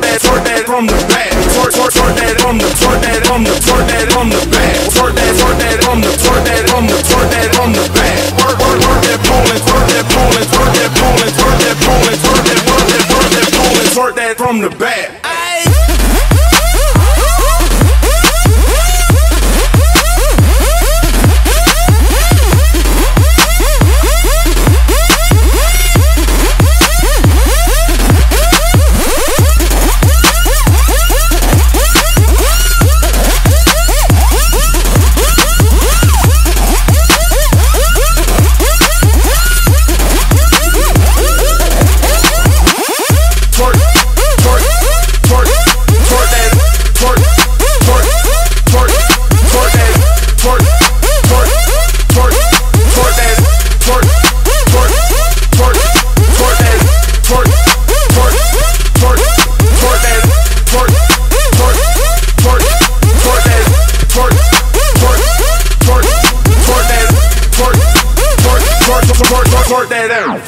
that from the back. Twerk that on the, twerk that on the, twerk that on the back. Twerk that on the, twerk that on the, twerk that on the back. Work that pulling, twerk that pulling, twerk that pulling, twerk that pulling, twerk that pulling, twerk that from the back. Twerk that out.